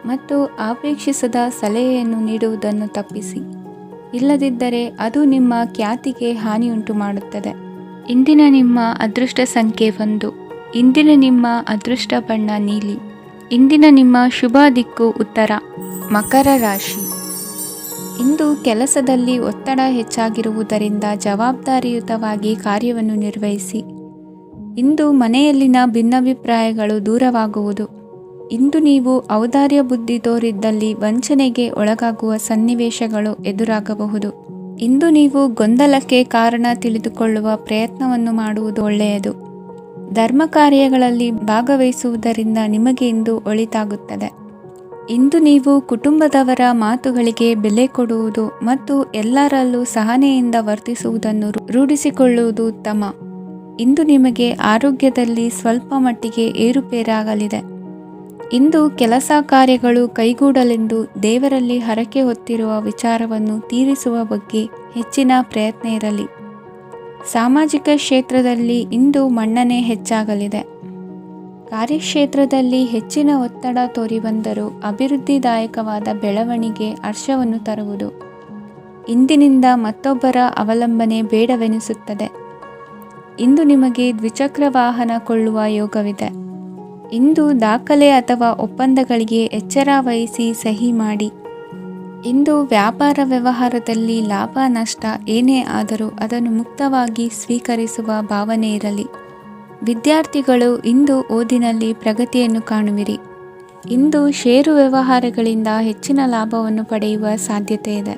ಮತ್ತು ಅಪೇಕ್ಷಿಸದ ಸಲಹೆಯನ್ನು ನೀಡುವುದನ್ನು ತಪ್ಪಿಸಿ. ಇಲ್ಲದಿದ್ದರೆ ಅದು ನಿಮ್ಮ ಖ್ಯಾತಿಗೆ ಹಾನಿಯುಂಟು ಮಾಡುತ್ತದೆ. ಇಂದಿನ ನಿಮ್ಮ ಅದೃಷ್ಟ ಸಂಖ್ಯೆ 1. ಇಂದಿನ ನಿಮ್ಮ ಅದೃಷ್ಟ ಬಣ್ಣ ನೀಲಿ. ಇಂದಿನ ನಿಮ್ಮ ಶುಭ ದಿಕ್ಕು ಉತ್ತರ. ಮಕರ ರಾಶಿ. ಇಂದು ಕೆಲಸದಲ್ಲಿ ಒತ್ತಡ ಹೆಚ್ಚಾಗಿರುವುದರಿಂದ ಜವಾಬ್ದಾರಿಯುತವಾಗಿ ಕಾರ್ಯವನ್ನು ನಿರ್ವಹಿಸಿ. ಇಂದು ಮನೆಯಲ್ಲಿನ ಭಿನ್ನಾಭಿಪ್ರಾಯಗಳು ದೂರವಾಗುವುದು. ಇಂದು ನೀವು ಔದಾರ್ಯ ಬುದ್ಧಿ ತೋರಿದ್ದಲ್ಲಿ ವಂಚನೆಗೆ ಒಳಗಾಗುವ ಸನ್ನಿವೇಶಗಳು ಎದುರಾಗಬಹುದು. ಇಂದು ನೀವು ಗೊಂದಲಕ್ಕೆ ಕಾರಣ ತಿಳಿದುಕೊಳ್ಳುವ ಪ್ರಯತ್ನವನ್ನು ಮಾಡುವುದು ಒಳ್ಳೆಯದು. ಧರ್ಮ ಕಾರ್ಯಗಳಲ್ಲಿ ಭಾಗವಹಿಸುವುದರಿಂದ ನಿಮಗೆ ಇಂದು ಒಳಿತಾಗುತ್ತದೆ. ಇಂದು ನೀವು ಕುಟುಂಬದವರ ಮಾತುಗಳಿಗೆ ಬೆಲೆ ಕೊಡುವುದು ಮತ್ತು ಎಲ್ಲರಲ್ಲೂ ಸಹನೆಯಿಂದ ವರ್ತಿಸುವುದನ್ನು ರೂಢಿಸಿಕೊಳ್ಳುವುದು ಉತ್ತಮ. ಇಂದು ನಿಮಗೆ ಆರೋಗ್ಯದಲ್ಲಿ ಸ್ವಲ್ಪ ಮಟ್ಟಿಗೆ ಏರುಪೇರಾಗಲಿದೆ. ಇಂದು ಕೆಲಸ ಕಾರ್ಯಗಳು ಕೈಗೂಡಲೆಂದು ದೇವರಲ್ಲಿ ಹರಕೆ ಹೊತ್ತಿರುವ ವಿಚಾರವನ್ನು ತೀರಿಸುವ ಬಗ್ಗೆ ಹೆಚ್ಚಿನ ಪ್ರಯತ್ನ ಇರಲಿ. ಸಾಮಾಜಿಕ ಕ್ಷೇತ್ರದಲ್ಲಿ ಇಂದು ಮನ್ನಣೆ ಹೆಚ್ಚಾಗಲಿದೆ. ಕಾರ್ಯಕ್ಷೇತ್ರದಲ್ಲಿ ಹೆಚ್ಚಿನ ಒತ್ತಡ ತೋರಿಬಂದರೂ ಅಭಿವೃದ್ಧಿದಾಯಕವಾದ ಬೆಳವಣಿಗೆ ಹರ್ಷವನ್ನು ತರುವುದು. ಇಂದಿನಿಂದ ಮತ್ತೊಬ್ಬರ ಅವಲಂಬನೆ ಬೇಡವೆನಿಸುತ್ತದೆ. ಇಂದು ನಿಮಗೆ ದ್ವಿಚಕ್ರ ವಾಹನ ಕೊಳ್ಳುವ ಯೋಗವಿದೆ. ಇಂದು ದಾಖಲೆ ಅಥವಾ ಒಪ್ಪಂದಗಳಿಗೆ ಎಚ್ಚರ ವಹಿಸಿ ಸಹಿ ಮಾಡಿ. ಇಂದು ವ್ಯಾಪಾರ ವ್ಯವಹಾರದಲ್ಲಿ ಲಾಭ ನಷ್ಟ ಏನೇ ಆದರೂ ಅದನ್ನು ಮುಕ್ತವಾಗಿ ಸ್ವೀಕರಿಸುವ ಭಾವನೆ ಇರಲಿ. ವಿದ್ಯಾರ್ಥಿಗಳು ಇಂದು ಓದಿನಲ್ಲಿ ಪ್ರಗತಿಯನ್ನು ಕಾಣುವಿರಿ. ಇಂದು ಷೇರು ವ್ಯವಹಾರಗಳಿಂದ ಹೆಚ್ಚಿನ ಲಾಭವನ್ನು ಪಡೆಯುವ ಸಾಧ್ಯತೆ ಇದೆ.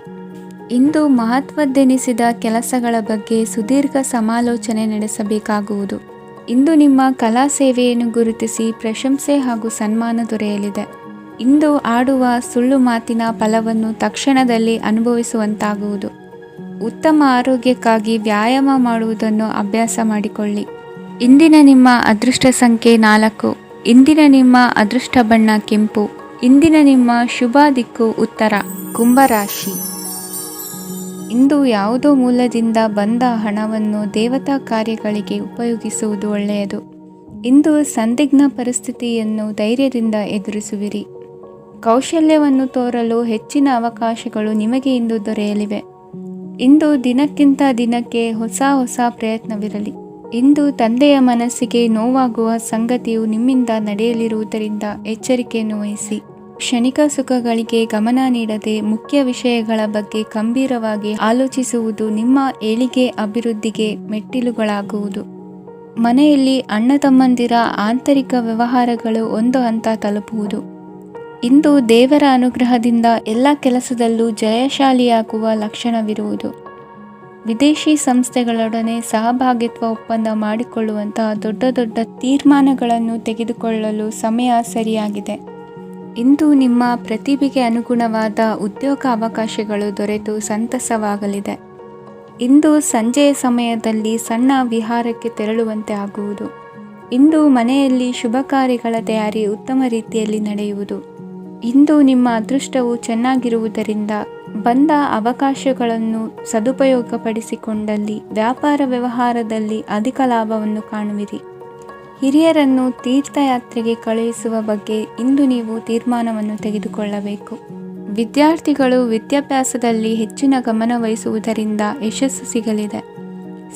ಇಂದು ಮಹತ್ವದ್ದೆನಿಸಿದ ಕೆಲಸಗಳ ಬಗ್ಗೆ ಸುದೀರ್ಘ ಸಮಾಲೋಚನೆ ನಡೆಸಬೇಕಾಗುವುದು. ಇಂದು ನಿಮ್ಮ ಕಲಾ ಸೇವೆಯನ್ನು ಗುರುತಿಸಿ ಪ್ರಶಂಸೆ ಹಾಗೂ ಸನ್ಮಾನ ದೊರೆಯಲಿದೆ. ಇಂದು ಆಡುವ ಸುಳ್ಳು ಮಾತಿನ ಫಲವನ್ನು ತಕ್ಷಣದಲ್ಲಿ ಅನುಭವಿಸುವಂತಾಗುವುದು. ಉತ್ತಮ ಆರೋಗ್ಯಕ್ಕಾಗಿ ವ್ಯಾಯಾಮ ಮಾಡುವುದನ್ನು ಅಭ್ಯಾಸ ಮಾಡಿಕೊಳ್ಳಿ. ಇಂದಿನ ನಿಮ್ಮ ಅದೃಷ್ಟ ಸಂಖ್ಯೆ 4. ಇಂದಿನ ನಿಮ್ಮ ಅದೃಷ್ಟ ಬಣ್ಣ ಕೆಂಪು. ಇಂದಿನ ನಿಮ್ಮ ಶುಭ ದಿಕ್ಕು ಉತ್ತರ. ಕುಂಭರಾಶಿ. ಇಂದು ಯಾವುದೋ ಮೂಲದಿಂದ ಬಂದ ಹಣವನ್ನು ದೇವತಾ ಕಾರ್ಯಗಳಿಗೆ ಉಪಯೋಗಿಸುವುದು ಒಳ್ಳೆಯದು. ಇಂದು ಸಂದಿಗ್ಧ ಪರಿಸ್ಥಿತಿಯನ್ನು ಧೈರ್ಯದಿಂದ ಎದುರಿಸುವಿರಿ. ಕೌಶಲ್ಯವನ್ನು ತೋರಲು ಹೆಚ್ಚಿನ ಅವಕಾಶಗಳು ನಿಮಗೆ ಇಂದು ದೊರೆಯಲಿವೆ. ಇಂದು ದಿನಕ್ಕಿಂತ ದಿನಕ್ಕೆ ಹೊಸ ಪ್ರಯತ್ನವಿರಲಿ. ಇಂದು ತಂದೆಯ ಮನಸ್ಸಿಗೆ ನೋವಾಗುವ ಸಂಗತಿಯು ನಿಮ್ಮಿಂದ ನಡೆಯಲಿರುವುದರಿಂದ ಎಚ್ಚರಿಕೆಯನ್ನು ವಹಿಸಿ. ಕ್ಷಣಿಕ ಸುಖಗಳಿಗೆ ಗಮನ ನೀಡದೆ ಮುಖ್ಯ ವಿಷಯಗಳ ಬಗ್ಗೆ ಗಂಭೀರವಾಗಿ ಆಲೋಚಿಸುವುದು ನಿಮ್ಮ ಏಳಿಗೆ ಅಭಿವೃದ್ಧಿಗೆ ಮೆಟ್ಟಿಲುಗಳಾಗುವುದು. ಮನೆಯಲ್ಲಿ ಅಣ್ಣ ತಮ್ಮಂದಿರ ಆಂತರಿಕ ವ್ಯವಹಾರಗಳು ಒಂದು ಹಂತ ತಲುಪುವುದು. ಇಂದು ದೇವರ ಅನುಗ್ರಹದಿಂದ ಎಲ್ಲ ಕೆಲಸದಲ್ಲೂ ಜಯಶಾಲಿಯಾಗುವ ಲಕ್ಷಣವಿರುವುದು. ವಿದೇಶಿ ಸಂಸ್ಥೆಗಳೊಡನೆ ಸಹಭಾಗಿತ್ವ ಒಪ್ಪಂದ ಮಾಡಿಕೊಳ್ಳುವಂತಹ ದೊಡ್ಡ ತೀರ್ಮಾನಗಳನ್ನು ತೆಗೆದುಕೊಳ್ಳಲು ಸಮಯ ಸರಿಯಾಗಿದೆ. ಇಂದು ನಿಮ್ಮ ಪ್ರತಿಭೆಗೆ ಅನುಗುಣವಾದ ಉದ್ಯೋಗ ಅವಕಾಶಗಳು ದೊರೆತು ಸಂತಸವಾಗಲಿದೆ. ಇಂದು ಸಂಜೆಯ ಸಮಯದಲ್ಲಿ ಸಣ್ಣ ವಿಹಾರಕ್ಕೆ ತೆರಳುವಂತೆ ಆಗುವುದು. ಇಂದು ಮನೆಯಲ್ಲಿ ಶುಭ ಕಾರ್ಯಗಳ ತಯಾರಿ ಉತ್ತಮ ರೀತಿಯಲ್ಲಿ ನಡೆಯುವುದು. ಇಂದು ನಿಮ್ಮ ಅದೃಷ್ಟವು ಚೆನ್ನಾಗಿರುವುದರಿಂದ ಬಂದ ಅವಕಾಶಗಳನ್ನು ಸದುಪಯೋಗಪಡಿಸಿಕೊಂಡಲ್ಲಿ ವ್ಯಾಪಾರ ವ್ಯವಹಾರದಲ್ಲಿ ಅಧಿಕ ಲಾಭವನ್ನು ಕಾಣುವಿರಿ. ಹಿರಿಯರನ್ನು ತೀರ್ಥಯಾತ್ರೆಗೆ ಕಳುಹಿಸುವ ಬಗ್ಗೆ ಇಂದು ನೀವು ತೀರ್ಮಾನವನ್ನು ತೆಗೆದುಕೊಳ್ಳಬೇಕು. ವಿದ್ಯಾರ್ಥಿಗಳು ವಿದ್ಯಾಭ್ಯಾಸದಲ್ಲಿ ಹೆಚ್ಚಿನ ಗಮನ ವಹಿಸುವುದರಿಂದ ಯಶಸ್ಸು ಸಿಗಲಿದೆ.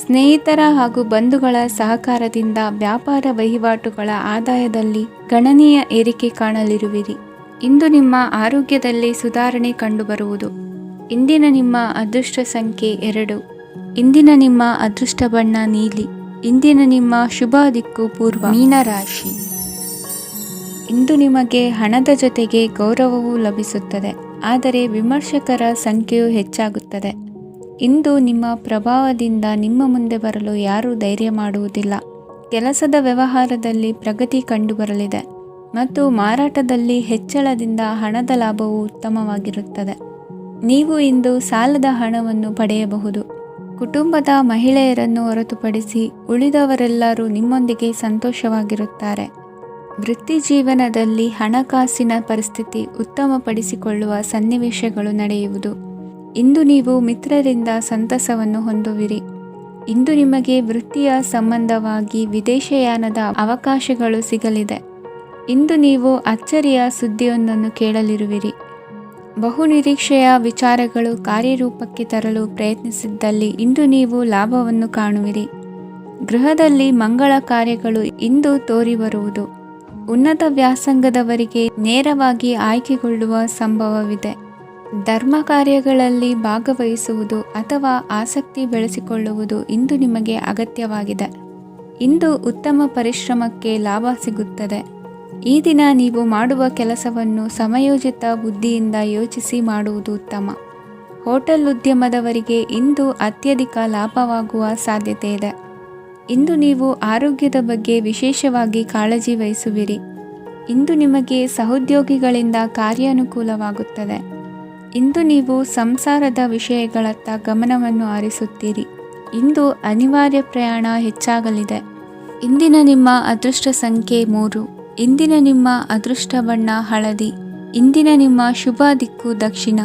ಸ್ನೇಹಿತರ ಹಾಗೂ ಬಂಧುಗಳ ಸಹಕಾರದಿಂದ ವ್ಯಾಪಾರ ವಹಿವಾಟುಗಳ ಆದಾಯದಲ್ಲಿ ಗಣನೀಯ ಏರಿಕೆ ಕಾಣಲಿರುವಿರಿ. ಇಂದು ನಿಮ್ಮ ಆರೋಗ್ಯದಲ್ಲಿ ಸುಧಾರಣೆ ಕಂಡುಬರುವುದು. ಇಂದಿನ ನಿಮ್ಮ ಅದೃಷ್ಟ ಸಂಖ್ಯೆ 2. ಇಂದಿನ ನಿಮ್ಮ ಅದೃಷ್ಟ ಬಣ್ಣ ನೀಲಿ. ಇಂದಿನ ನಿಮ್ಮ ಶುಭ ದಿಕ್ಕು ಪೂರ್ವ. ಮೀನರಾಶಿ. ಇಂದು ನಿಮಗೆ ಹಣದ ಜೊತೆಗೆ ಗೌರವವೂ ಲಭಿಸುತ್ತದೆ, ಆದರೆ ವಿಮರ್ಶಕರ ಸಂಖ್ಯೆಯೂ ಹೆಚ್ಚಾಗುತ್ತದೆ. ಇಂದು ನಿಮ್ಮ ಪ್ರಭಾವದಿಂದ ನಿಮ್ಮ ಮುಂದೆ ಬರಲು ಯಾರೂ ಧೈರ್ಯ ಮಾಡುವುದಿಲ್ಲ. ಕೆಲಸದ ವ್ಯವಹಾರದಲ್ಲಿ ಪ್ರಗತಿ ಕಂಡುಬರಲಿದೆ ಮತ್ತು ಮಾರಾಟದಲ್ಲಿ ಹೆಚ್ಚಳದಿಂದ ಹಣದ ಲಾಭವು ಉತ್ತಮವಾಗಿರುತ್ತದೆ. ನೀವು ಇಂದು ಸಾಲದ ಹಣವನ್ನು ಪಡೆಯಬಹುದು. ಕುಟುಂಬದ ಮಹಿಳೆಯರನ್ನು ಹೊರತುಪಡಿಸಿ ಉಳಿದವರೆಲ್ಲರೂ ನಿಮ್ಮೊಂದಿಗೆ ಸಂತೋಷವಾಗಿರುತ್ತಾರೆ. ವೃತ್ತಿ ಜೀವನದಲ್ಲಿ ಹಣಕಾಸಿನ ಪರಿಸ್ಥಿತಿ ಉತ್ತಮಪಡಿಸಿಕೊಳ್ಳುವ ಸನ್ನಿವೇಶಗಳು ನಡೆಯುವುದು. ಇಂದು ನೀವು ಮಿತ್ರರಿಂದ ಸಂತಸವನ್ನು ಹೊಂದುವಿರಿ. ಇಂದು ನಿಮಗೆ ವೃತ್ತಿಯ ಸಂಬಂಧವಾಗಿ ವಿದೇಶಯಾನದ ಅವಕಾಶಗಳು ಸಿಗಲಿದೆ. ಇಂದು ನೀವು ಅಚ್ಚರಿಯ ಸುದ್ದಿಯೊಂದನ್ನು ಕೇಳಲಿರುವಿರಿ. ಬಹುನಿರೀಕ್ಷೆಯ ವಿಚಾರಗಳು ಕಾರ್ಯರೂಪಕ್ಕೆ ತರಲು ಪ್ರಯತ್ನಿಸಿದ್ದಲ್ಲಿ ಇಂದು ನೀವು ಲಾಭವನ್ನು ಕಾಣುವಿರಿ. ಗೃಹದಲ್ಲಿ ಮಂಗಳ ಕಾರ್ಯಗಳು ಇಂದು ತೋರಿಬರುವುದು. ಉನ್ನತ ವ್ಯಾಸಂಗದವರಿಗೆ ನೇರವಾಗಿ ಆಯ್ಕೆಗೊಳ್ಳುವ ಸಂಭವವಿದೆ. ಧರ್ಮ ಕಾರ್ಯಗಳಲ್ಲಿ ಭಾಗವಹಿಸುವುದು ಅಥವಾ ಆಸಕ್ತಿ ಬೆಳೆಸಿಕೊಳ್ಳುವುದು ಇಂದು ನಿಮಗೆ ಅಗತ್ಯವಾಗಿದೆ. ಇಂದು ಉತ್ತಮ ಪರಿಶ್ರಮಕ್ಕೆ ಲಾಭ ಸಿಗುತ್ತದೆ. ಈ ದಿನ ನೀವು ಮಾಡುವ ಕೆಲಸವನ್ನು ಸಮಯೋಚಿತ ಬುದ್ಧಿಯಿಂದ ಯೋಚಿಸಿ ಮಾಡುವುದು ಉತ್ತಮ. ಹೋಟೆಲ್ ಉದ್ಯಮದವರಿಗೆ ಇಂದು ಅತ್ಯಧಿಕ ಲಾಭವಾಗುವ ಸಾಧ್ಯತೆ ಇದೆ. ಇಂದು ನೀವು ಆರೋಗ್ಯದ ಬಗ್ಗೆ ವಿಶೇಷವಾಗಿ ಕಾಳಜಿ ವಹಿಸುವಿರಿ. ಇಂದು ನಿಮಗೆ ಸಹೋದ್ಯೋಗಿಗಳಿಂದ ಕಾರ್ಯಾನುಕೂಲವಾಗುತ್ತದೆ. ಇಂದು ನೀವು ಸಂಸಾರದ ವಿಷಯಗಳತ್ತ ಗಮನವನ್ನು ಹರಿಸುತ್ತೀರಿ. ಇಂದು ಅನಿವಾರ್ಯ ಪ್ರಯಾಣ ಹೆಚ್ಚಾಗಲಿದೆ. ಇಂದಿನ ನಿಮ್ಮ ಅದೃಷ್ಟ ಸಂಖ್ಯೆ 3. ಇಂದಿನ ನಿಮ್ಮ ಅದೃಷ್ಟ ಬಣ್ಣ ಹಳದಿ. ಇಂದಿನ ನಿಮ್ಮ ಶುಭ ದಿಕ್ಕು ದಕ್ಷಿಣ.